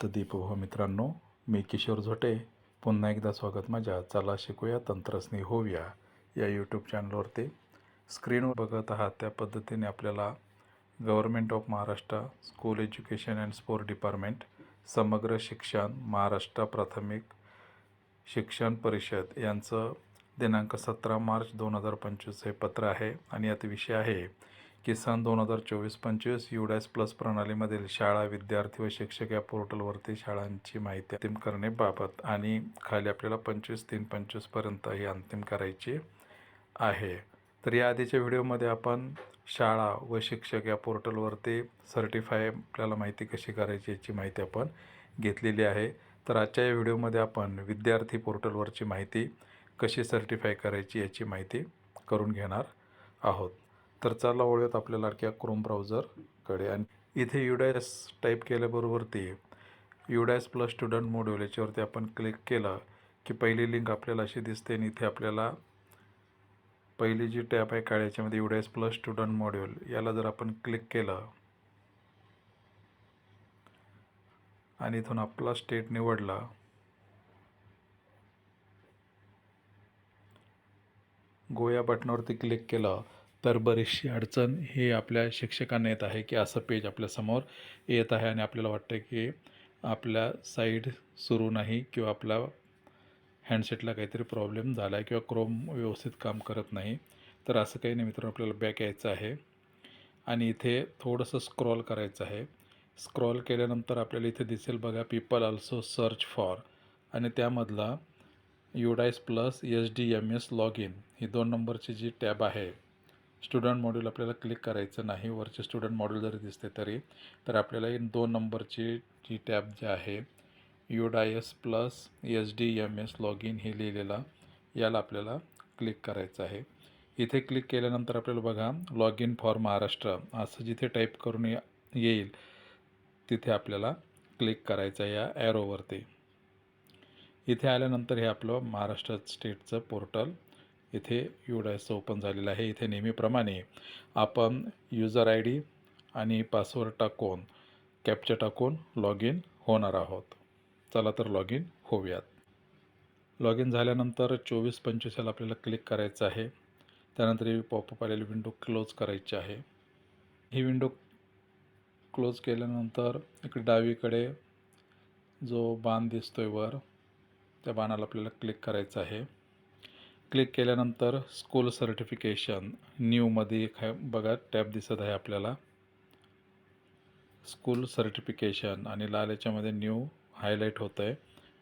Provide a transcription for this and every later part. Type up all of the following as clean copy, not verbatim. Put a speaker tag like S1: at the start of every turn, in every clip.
S1: दीप हो मित्रांनो, मी किशोर झोटे. पुन्हा एकदा स्वागत माझ्या चला शिकूया तंत्रस्नी होऊया या यूट्यूब चॅनलवरती. स्क्रीनवर बघत आहात त्या पद्धतीने आपल्याला government of Maharashtra school education and sport department समग्र शिक्षण महाराष्ट्र प्राथमिक शिक्षण परिषद यांचं दिनांक 17 मार्च 2025 हे पत्र आहे आणि यात विषय आहे की सन 2024-25 UDAS प्लस प्रणालीमधील शाळा विद्यार्थी व शिक्षक या पोर्टलवरती शाळांची माहिती अंतिम करण्याबाबत आणि खाली आपल्याला 25/3/25पर्यंत ही अंतिम करायची आहे. तर या आधीच्या व्हिडिओमध्ये आपण शाळा व शिक्षक या पोर्टलवरती सर्टिफाय आपल्याला माहिती कशी करायची याची माहिती आपण घेतलेली आहे. तर आजच्या या व्हिडिओमध्ये आपण विद्यार्थी पोर्टलवरची माहिती कशी सर्टिफाय करायची याची माहिती करून घेणार आहोत. तर चला वळूयात आपल्या लाडक्या क्रोम ब्राउझरकडे आणि इथे UDAS टाईप केल्याबरोबरती UDAS प्लस स्टुडंट मॉड्यूल याच्यावरती आपण क्लिक केलं की पहिली लिंक आपल्याला अशी दिसते आणि इथे आपल्याला पहिली जी टॅब आहे काळ्या याच्यामध्ये UDAS प्लस स्टुडंट मॉड्यूल याला जर आपण क्लिक केलं आणि इथून आपला स्टेट निवडला गो या बटनावरती क्लिक केलं तर बरीचशी अडचण ही आपल्या शिक्षकांना येत आहे की असं पेज आपल्यासमोर येत आहे आणि आपल्याला वाटतं की आपल्या साईट सुरू नाही किंवा आपला हँडसेटला काहीतरी प्रॉब्लेम झाला आहे किंवा क्रोम व्यवस्थित काम करत नाही. तर असं काही नाही मित्रांनो, आपल्याला बॅक यायचं आहे आणि इथे थोडंसं स्क्रॉल करायचं आहे. स्क्रॉल केल्यानंतर आपल्याला इथे दिसेल बघा पीपल ऑल्सो सर्च फॉर आणि त्यामधला UDAS plus SDMS log in ही 2 नंबरची जी टॅब आहे. स्टुडंट मॉड्यूल आपल्याला क्लिक करायचं नाही, वरचे स्टुडंट मॉड्यूल जरी दिसते तरी. तर आपल्याला 2 नंबरची जी टॅब जी आहे UDAS plus SDMS log in हे लिहिलेला याला आपल्याला क्लिक करायचं आहे. इथे क्लिक केल्यानंतर आपल्याला बघा लॉग इन फॉर महाराष्ट्र असं जिथे टाईप करून येईल तिथे आपल्याला क्लिक करायचं आहे या ॲरोवरती. इथे आल्यानंतर हे आपलं महाराष्ट्र स्टेटचं पोर्टल इथे UDAS ओपन झालेलं आहे. इथे नेहमीप्रमाणे आपण युजर ID आणि पासवर्ड टाकून कॅप्चा टाकून लॉग इन होणार आहोत. चला तर लॉग इन होऊयात. लॉग इन झाल्यानंतर 24-25 याला आपल्याला क्लिक करायचं आहे. त्यानंतर ही पॉपअप आलेली विंडो क्लोज करायची आहे. ही विंडो क्लोज केल्यानंतर इकडे डावीकडे जो बाण दिसतोय वर त्या बाणाला आपल्याला क्लिक करायचं आहे. क्लिक केल्यानंतर स्कूल सर्टिफिकेशन न्यूमध्ये एक बघा टॅब दिसत आहे आपल्याला स्कूल सर्टिफिकेशन आणि लाल याच्यामध्ये न्यू हायलाईट होतं आहे,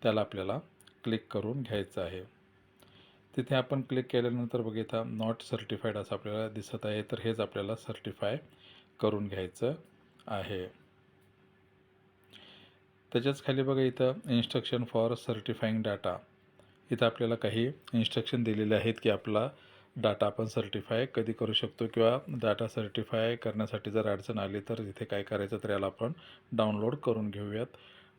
S1: त्याला आपल्याला क्लिक करून घ्यायचं आहे. तिथे आपण क्लिक केल्यानंतर बघा इथं नॉट सर्टिफाईड असं आपल्याला दिसत आहे. तर हेच आपल्याला सर्टिफाय करून घ्यायचं आहे. त्याच्याच खाली बघा इथं इन्स्ट्रक्शन फॉर सर्टिफाईंग डाटा इथं आपल्याला काही इन्स्ट्रक्शन दिलेले आहेत की आपला डाटा आपण सर्टिफाय कधी करू शकतो किंवा डाटा सर्टिफाय करण्यासाठी जर अडचण आली तर इथे काय करायचं तर याला आपण डाउनलोड करून घेऊयात.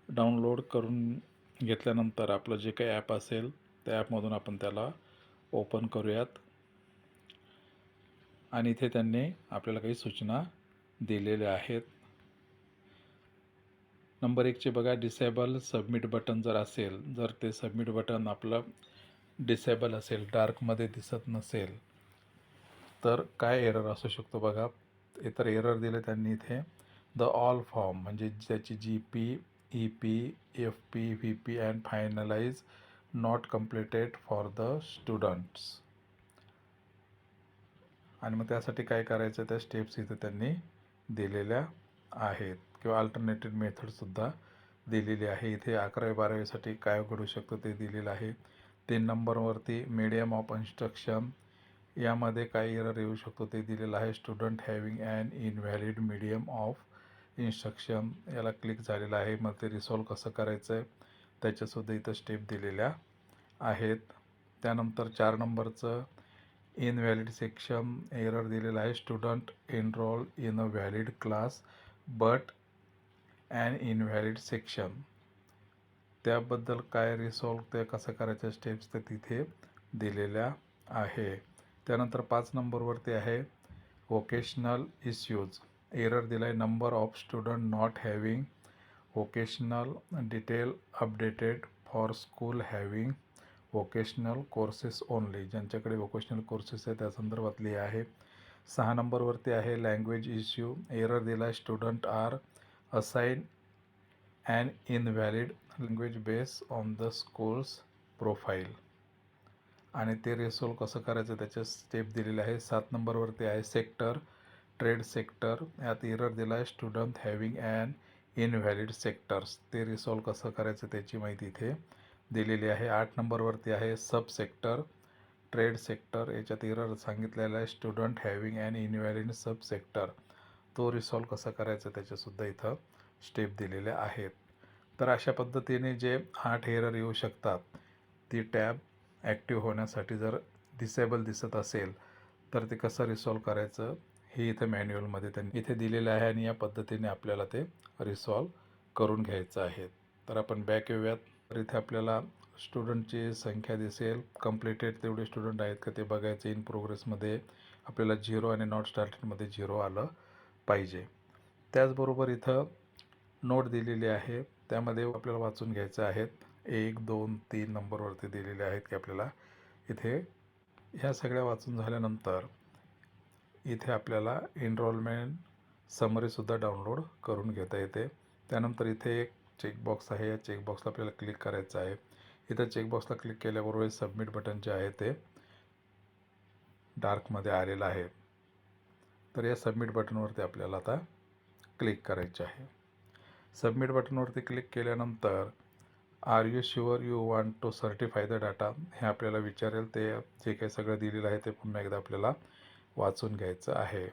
S1: डाउनलोड करून घेतल्यानंतर आपलं जे काही ॲप असेल त्या ॲपमधून आपण त्याला ओपन करूयात आणि इथे त्यांनी आपल्याला काही सूचना दिलेल्या आहेत. नंबर 1चे बघा डिसेबल सबमिट बटन जर असेल, जर ते सबमिट बटन आपलं डिसेबल असेल, डार्कमध्ये दिसत नसेल तर काय एरर असू शकतो बघा. तर एरर दिले त्यांनी इथे द ऑल फॉर्म म्हणजे ज्याची GP, EP, FP, VP and finalise not completed for the students. आणि मग त्यासाठी काय करायचं त्या स्टेप्स इथे त्यांनी दिलेल्या आहेत किंवा अल्टरनेटिव्ह मेथडसुद्धा दिलेली आहे. इथे 11वी-12वीसाठी काय घडू शकतं ते दिलेलं आहे. 3 नंबरवरती मीडियम ऑफ इन्स्ट्रक्शन यामध्ये काय एरर येऊ शकतो ते दिलेलं आहे. Student having an invalid medium of instruction याला क्लिक झालेलं आहे. मग ते रिसॉल्व कसं करायचं आहे त्याच्यासुद्धा इथं स्टेप दिलेल्या आहेत. त्यानंतर 4 नंबरचं इनव्हॅलिड सेक्शन एरर दिलेला आहे. Student enrol in a valid class but an invalid section त्याबद्दल काय रिसॉल्व ते कसं करायच्या स्टेप्स ते तिथे दिलेल्या आहे. त्यानंतर 5 नंबरवरती आहे व्होकेशनल इश्यूज. एरर दिला आहे, number of student not having vocational detail updated for school having vocational courses only. ज्यांच्याकडे व्होकेशनल कोर्सेस आहे त्या संदर्भातली आहे. 6 नंबरवरती आहे लँग्वेज इश्यू. एरर दिला आहे, student are assign and invalid language base on the school's profile. आणि ते रिसॉल्व कसं करायचं त्याचे स्टेप दिलेले आहे. 7 नंबरवरती आहे सेक्टर ट्रेड सेक्टर. यात एरर दिला आहे, student having and invalid sectors. ते रिसॉल्व कसं करायचं त्याची माहिती इथे दिलेली आहे. 8 नंबरवरती आहे सब सेक्टर ट्रेड सेक्टर. याच्यात एरर सांगितलेला आहे, student having and invalid sub sector. तो रिसॉल्व कसा करायचा त्याच्यासुद्धा इथं स्टेप दिलेल्या आहेत. तर अशा पद्धतीने जे 8 एरर येऊ शकतात, ती टॅब ॲक्टिव्ह होण्यासाठी जर डिसेबल दिसत असेल तर ते कसं रिसॉल्व करायचं हे इथे मॅन्युअलमध्ये त्यांनी इथे दिलेलं आहे आणि या पद्धतीने आपल्याला ते रिसॉल्व करून घ्यायचं आहे. तर आपण बॅक येऊयात. तर इथे आपल्याला स्टुडंटची संख्या दिसेल, कंप्लीटेड तेवढे स्टुडंट आहेत का ते बघायचे. इन प्रोग्रेसमध्ये आपल्याला 0 आणि नॉट स्टार्टेडमध्ये 0 आलं पाहिजे. त्याचबरोबर इथं नोट दिलेली आहे, त्यामध्ये आपल्याला वाचून घ्यायचं आहेत. 1, 2, 3 नंबरवरती दिलेले आहेत की आपल्याला इथे ह्या सगळ्या वाचून झाल्यानंतर इथे आपल्याला एनरोलमेंट समरीसुद्धा डाउनलोड करून घेता येते. त्यानंतर इथे एक चेकबॉक्स आहे, या चेकबॉक्सला आपल्याला क्लिक करायचं आहे. इथं चेकबॉक्सला क्लिक केल्याबरोबर सबमिट बटन जे आहे ते डार्कमध्ये आलेलं आहे. तर या सबमिट बटनवरती आपल्याला आता क्लिक करायचे आहे. सबमिट बटनवरती क्लिक केल्यानंतर are you sure you want to certify the data हे आपल्याला विचारेल. ते जे काही सगळं दिलेलं आहे ते पुन्हा एकदा आपल्याला वाचून घ्यायचं आहे.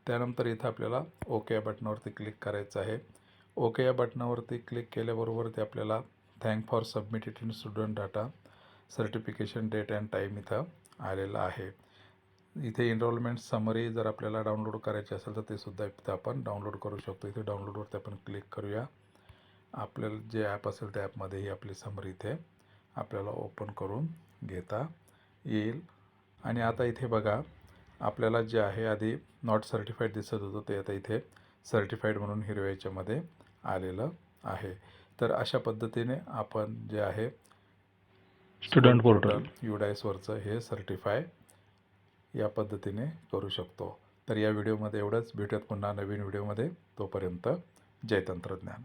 S1: त्यानंतर इथं आपल्याला ओके या बटनावरती क्लिक करायचं आहे. ओके या बटनावरती क्लिक केल्याबरोबर ते आपल्याला thank for submitted in student data certification date and time इथं आलेलं आहे. इथे एनरोलमेंट समरी जर आपल्याला डाउनलोड करायची असेल तर ते सुद्धा इथं आपण डाउनलोड करू शकतो. इथे डाउनलोडवरती आपण क्लिक करूया. आपल्याला जे ॲप असेल त्या ॲपमध्ये ही आपली समरी इथे आपल्याला ओपन करून घेता येईल. आणि आता इथे बघा, आपल्याला जे आहे आधी नॉट सर्टिफाईड दिसत होतं ते आता इथे सर्टिफाईड म्हणून हिरव्या याच्यामध्ये आलेलं आहे. तर अशा पद्धतीने आपण जे आहे
S2: स्टुडंट पोर्टल
S1: युडायसवरचं हे सर्टिफाय या पद्धतीने करू शकतो. तर या व्हिडिओमध्ये एवढंच. भेटूयात पुन्हा नवीन व्हिडिओमध्ये. तोपर्यंत जय तंत्रज्ञान.